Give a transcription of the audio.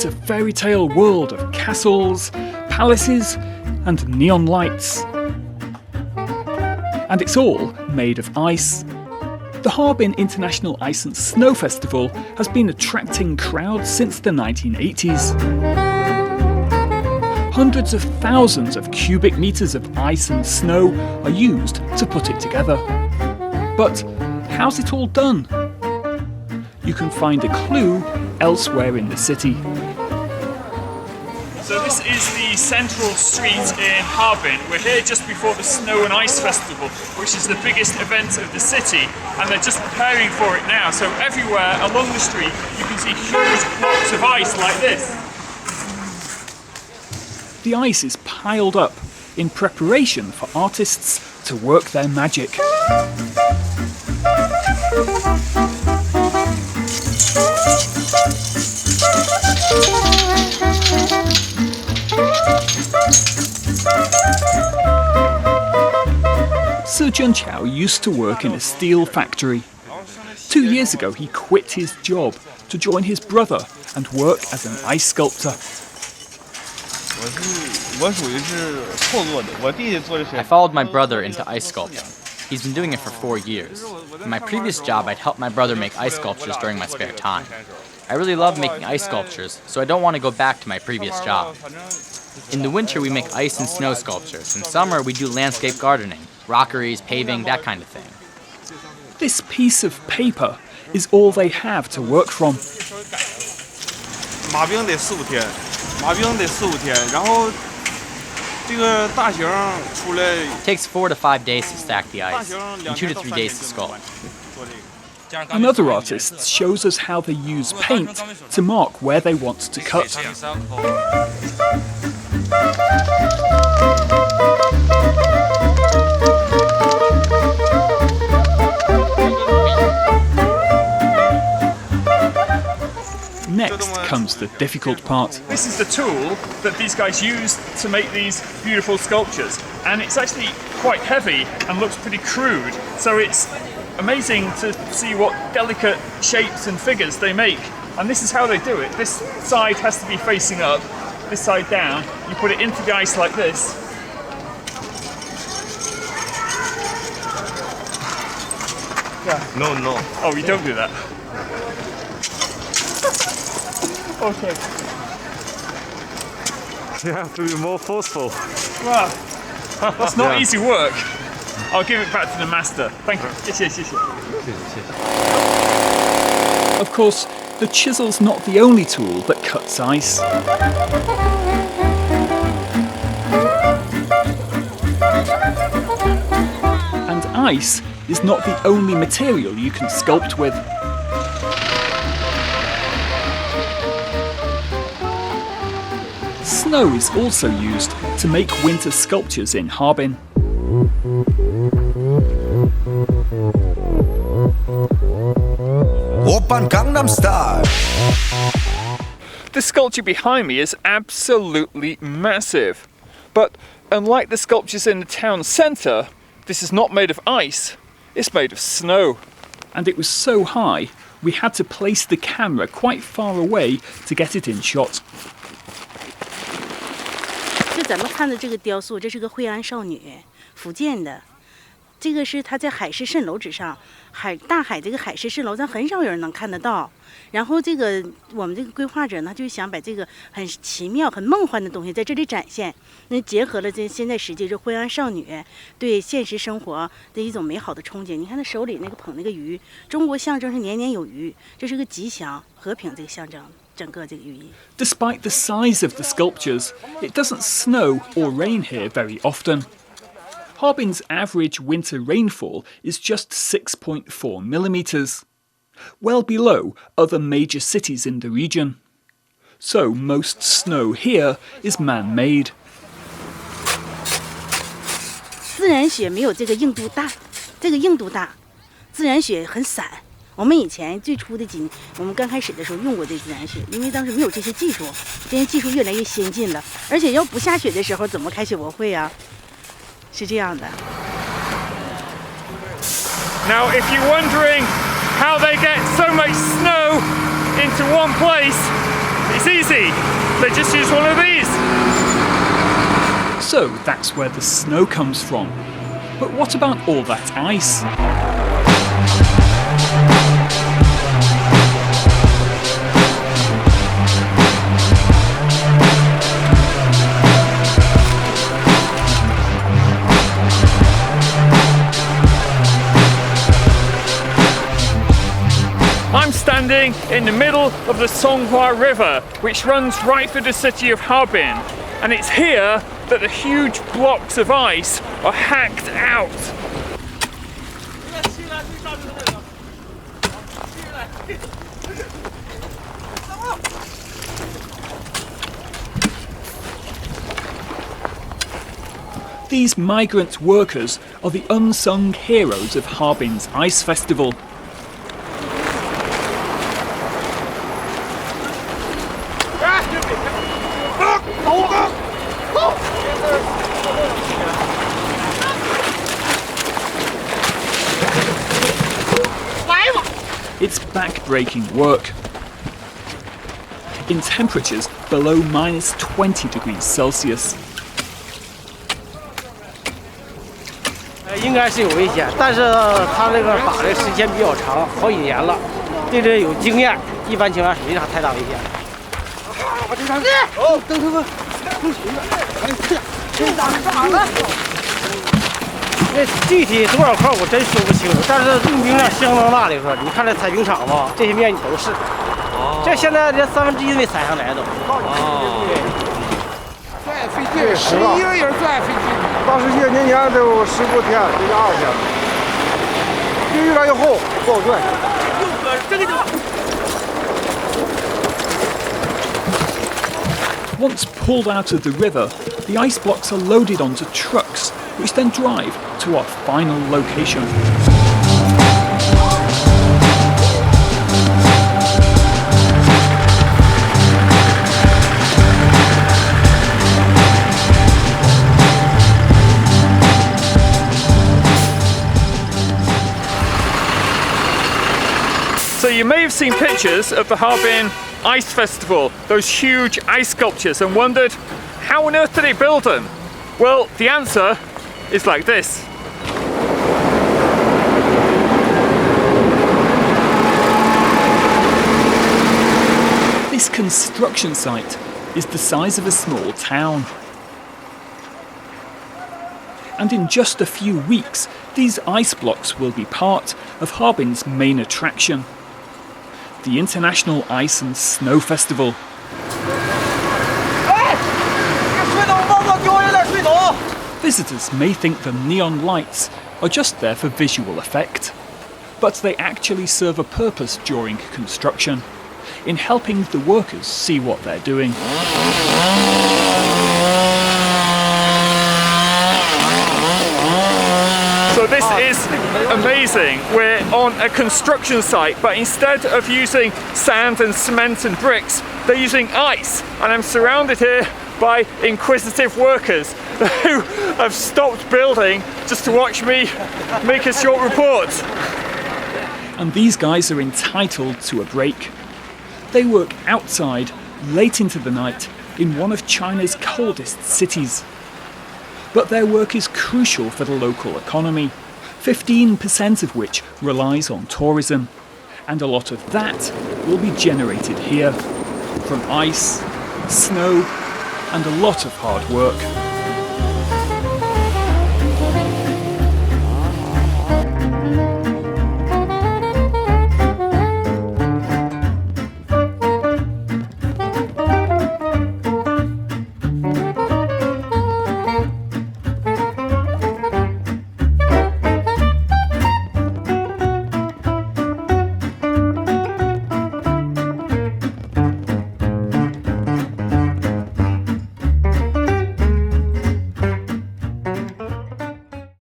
It's a fairy tale world of castles, palaces, and neon lights. And it's all made of ice. The Harbin International Ice and Snow Festival has been attracting crowds since the 1980s. Hundreds of thousands of cubic meters of ice and snow are used to put it together. But how's it all done? You can find a clue elsewhere in the city. So this is the central street in Harbin. We're here just before the Snow and Ice Festival, which is the biggest event of the city, and they're just preparing for it now. So everywhere along the street you can see huge blocks of ice like this. The ice is piled up in preparation for artists to work their magic. Sir Junqiao used to work in a steel factory. 2 years ago, he quit his job to join his brother and work as an ice sculptor. I followed my brother into ice sculpting. He's been doing it for 4 years. In my previous job, I'd help my brother make ice sculptures during my spare time. I really love making ice sculptures, so I don't want to go back to my previous job. In the winter, we make ice and snow sculptures. In summer, we do landscape gardening, rockeries, paving, that kind of thing. This piece of paper is all they have to work from. It takes 4 to 5 days to stack the ice, and 2 to 3 days to sculpt. Another artist shows us how they use paint to mark where they want to cut. Next comes the difficult part. This is the tool that these guys use to make these beautiful sculptures, and it's actually quite heavy and looks pretty crude, so it's amazing to see what delicate shapes and figures they make. And this is how they do it. This side has to be facing up, this side down. You put it into the ice like this. Yeah. No. Oh, you don't do that. Okay. You have to be more forceful. Wow. That's not easy work. I'll give it back to the master. Thank you. Yes. Of course, the chisel's not the only tool that cuts ice. And ice is not the only material you can sculpt with. Snow is also used to make winter sculptures in Harbin. The sculpture behind me is absolutely massive. But unlike the sculptures in the town centre, this is not made of ice, it's made of snow. And it was so high, we had to place the camera quite far away to get it in shot. 就咱们看的这个雕塑，这是个惠安少女，福建的。这个是她在海市蜃楼之上，大海这个海市蜃楼，咱很少有人能看得到。然后这个我们这个规划者呢，就想把这个很奇妙、很梦幻的东西在这里展现。那结合了这现在实际是惠安少女对现实生活的一种美好的憧憬。你看她手里那个捧那个鱼，中国象征是年年有余，这是个吉祥、和平这个象征。 Despite the size of the sculptures, it doesn't snow or rain here very often. Harbin's average winter rainfall is just 6.4 millimeters, well below other major cities in the region. So most snow here is man-made. 自然雪没有这个硬度大，这个硬度大，自然雪很散。 我们以前最初的我们刚开始的时候用过这自然雪，因为当时没有这些技术，现在技术越来越先进了，而且要不下雪的时候怎么开雪博会啊？是这样的。Now, if you're wondering how they get so much snow into one place, it's It's easy. They just use one of these. So that's where the snow comes from. But what about all that ice? I'm standing in the middle of the Songhua River, which runs right through the city of Harbin. And it's here that the huge blocks of ice are hacked out. These migrant workers are the unsung heroes of Harbin's Ice Festival. It's back-breaking work. In temperatures below -20 degrees Celsius. 应该是有危险，但是他这个打的时间比较长，好几年了，对这有经验，一般情况下没啥太大危险。我这上去，哦，等他们，这打干啥呢？那具体多少块我真说不清楚，但是用兵量相当大的说，你看这采冰场吧，这些面积都是。哦。这现在连1/3都没采上来都。哦。最费劲，11个人最费劲。当时些年前都10多天，这个20天，这越来越厚，不好拽。这个就。 Once pulled out of the river, the ice blocks are loaded onto trucks, which then drive to our final location. So you may have seen pictures of the Harbin Ice Festival, those huge ice sculptures, and wondered, how on earth did they build them? Well, the answer is like this. This construction site is the size of a small town. And in just a few weeks, these ice blocks will be part of Harbin's main attraction, the International Ice and Snow Festival. Visitors may think the neon lights are just there for visual effect, but they actually serve a purpose during construction, in helping the workers see what they're doing. So this is amazing. We're on a construction site, but instead of using sand and cement and bricks, they're using ice. And I'm surrounded here by inquisitive workers who have stopped building just to watch me make a short report. And these guys are entitled to a break. They work outside, late into the night, in one of China's coldest cities. But their work is crucial for the local economy, 15% of which relies on tourism. And a lot of that will be generated here, from ice, snow, and a lot of hard work.